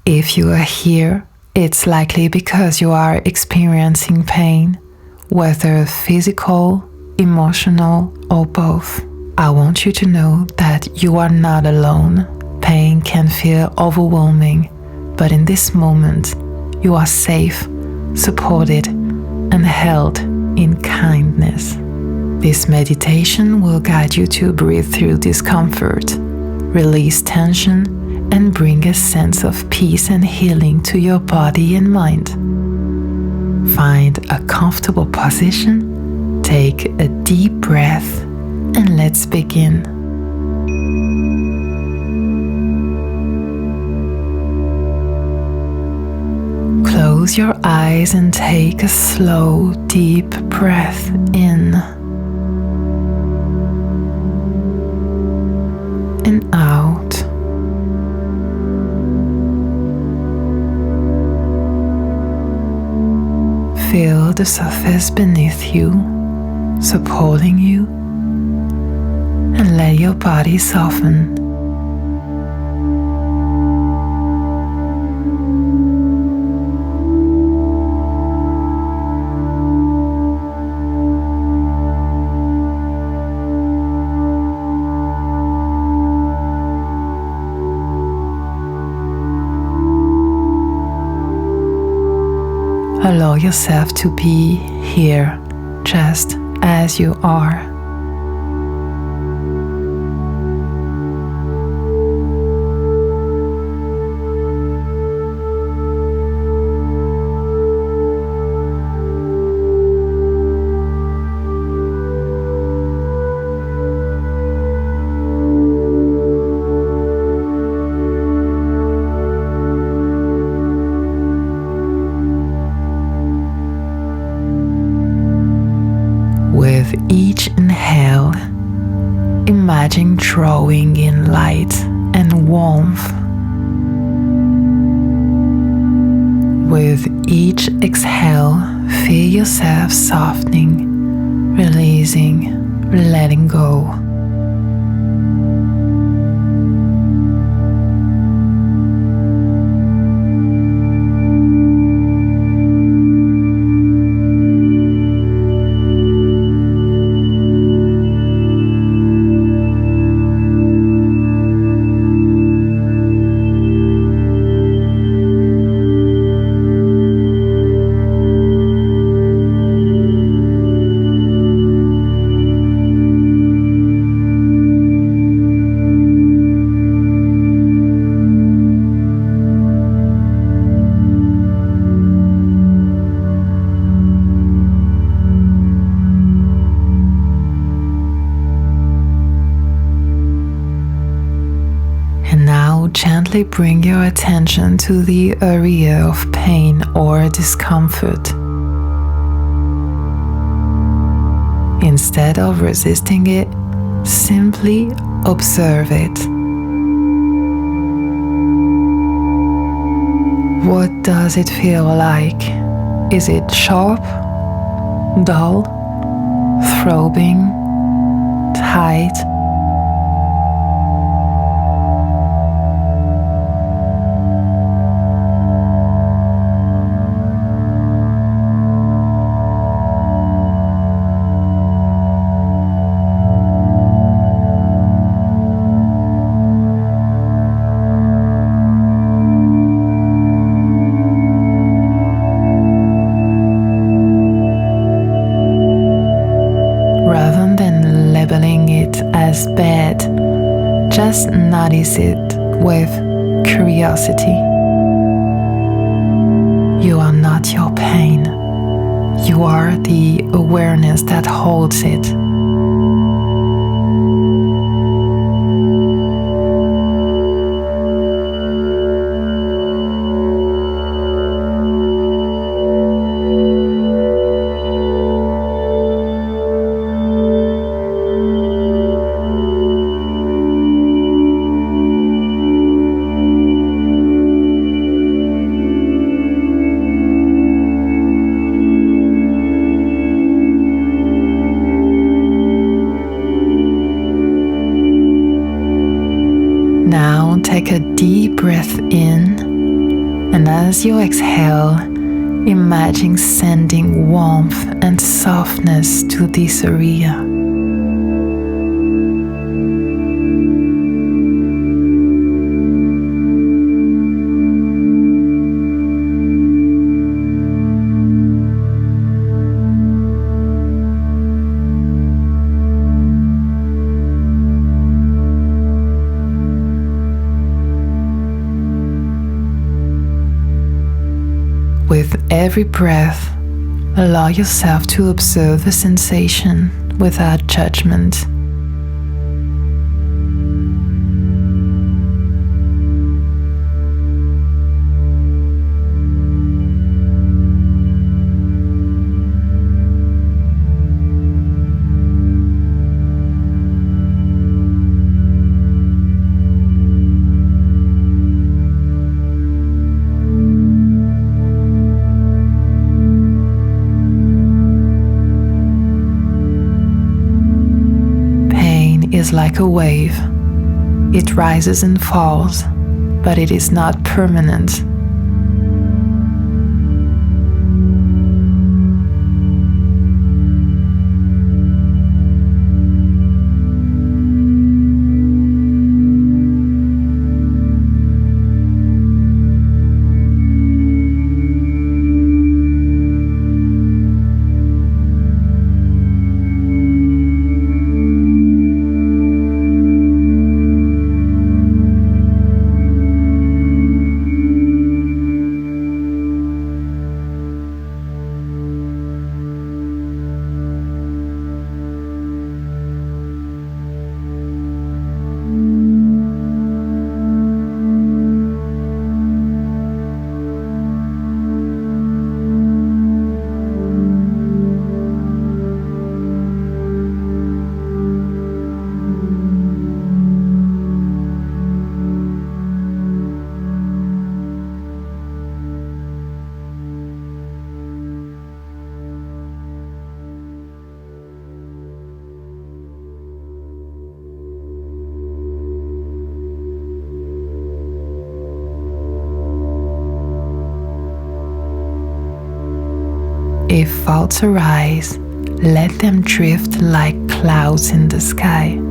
If you are here, it's likely because you are experiencing pain, whether physical, emotional, or both. I want you to know that you are not alone. Pain can feel overwhelming, but in this moment, you are safe, supported, and held in kindness. This meditation will guide you to breathe through discomfort, release tension, and bring a sense of peace and healing to your body and mind. Find a comfortable position, take a deep breath, and let's begin. Close your eyes and take a slow, deep breath in and out. Feel the surface beneath you, supporting you, and let your body soften. Allow yourself to be here just as you are. With each inhale, imagine drawing in light and warmth. With each exhale, feel yourself softening, releasing, letting go. Now gently bring your attention to the area of pain or discomfort. Instead of resisting it, simply observe it. What does it feel like? Is it sharp, dull, throbbing, tight? Rather than labeling it as bad, just notice it with curiosity. You are not your pain. You are the awareness that holds it. And as you exhale, imagine sending warmth and softness to this area. With every breath, allow yourself to observe the sensation without judgment. Is like a wave. It rises and falls, but it is not permanent. If thoughts arise, let them drift like clouds in the sky.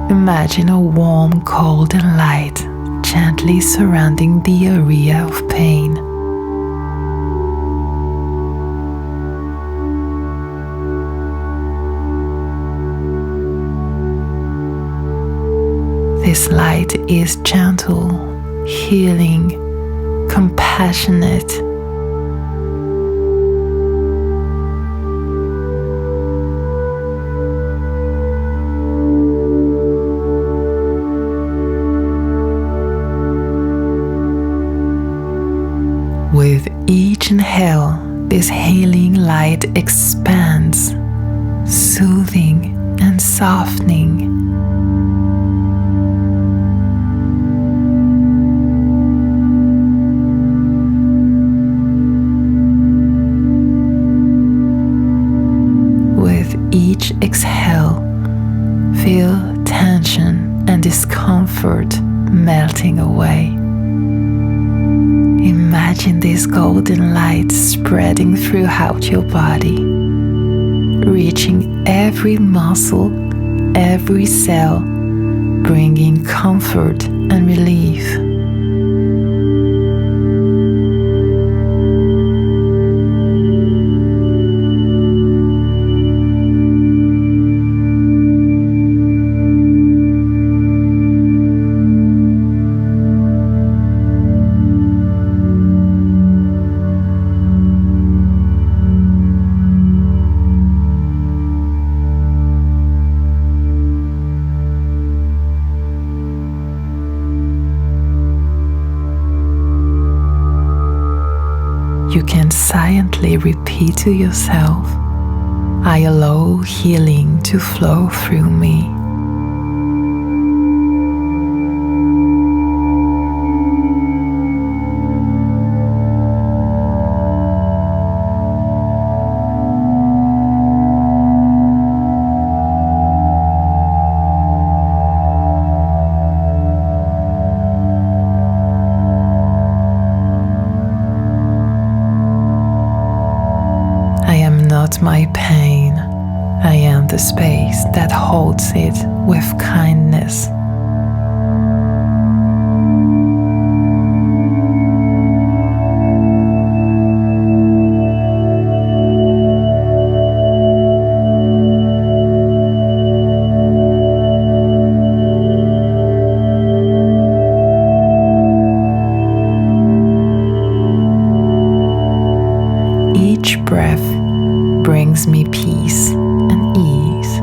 Imagine a warm golden light gently surrounding the area of pain. This light is gentle, healing, compassionate. With each inhale, this healing light expands, soothing and softening. With each exhale, feel tension and discomfort melting away. Imagine this golden light spreading throughout your body, reaching every muscle, every cell, bringing comfort and relief. You can silently repeat to yourself, I allow healing to flow through me. I am not my pain. I am the space that holds it with kindness. Each breath brings me peace and ease.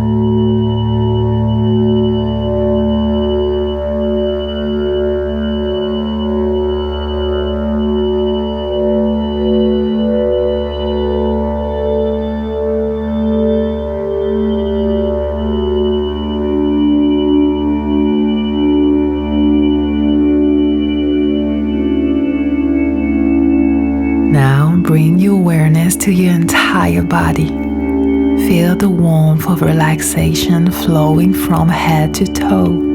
Now bring your awareness to your entire body. Feel the warmth of relaxation flowing from head to toe.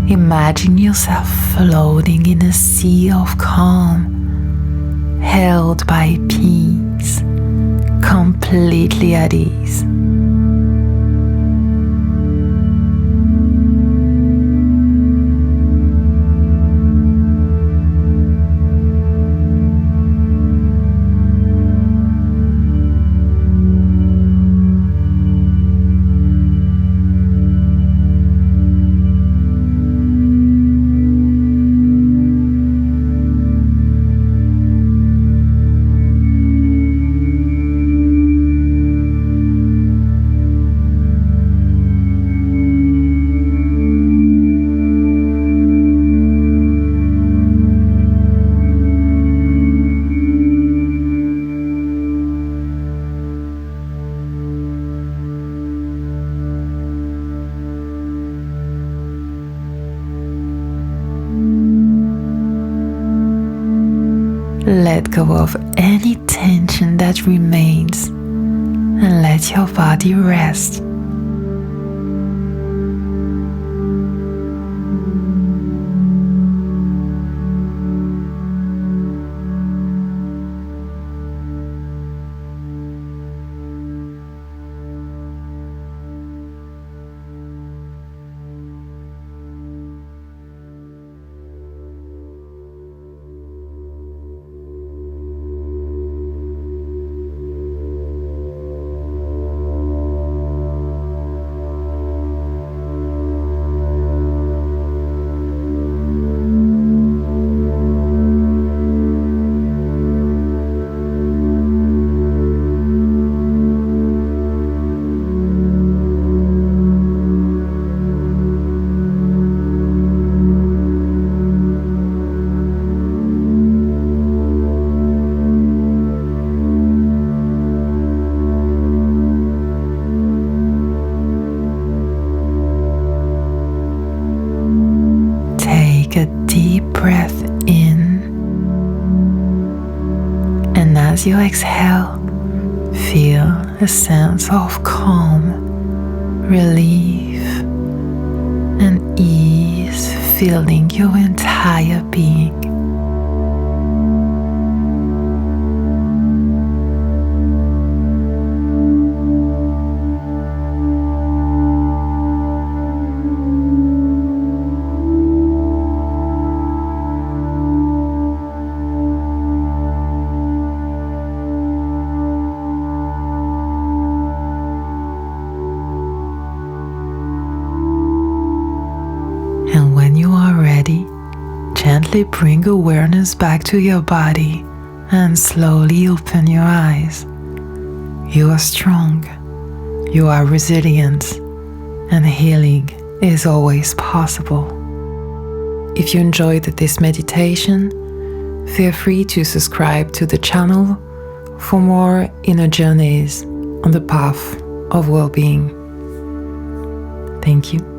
Imagine yourself floating in a sea of calm, held by peace, completely at ease. Let go of any tension that remains and let your body rest. as you exhale, feel a sense of calm, relief, and ease filling your entire being. And when you are ready, gently bring awareness back to your body and slowly open your eyes. You are strong, you are resilient, and healing is always possible. If you enjoyed this meditation, feel free to subscribe to the channel for more inner journeys on the path of well-being. Thank you.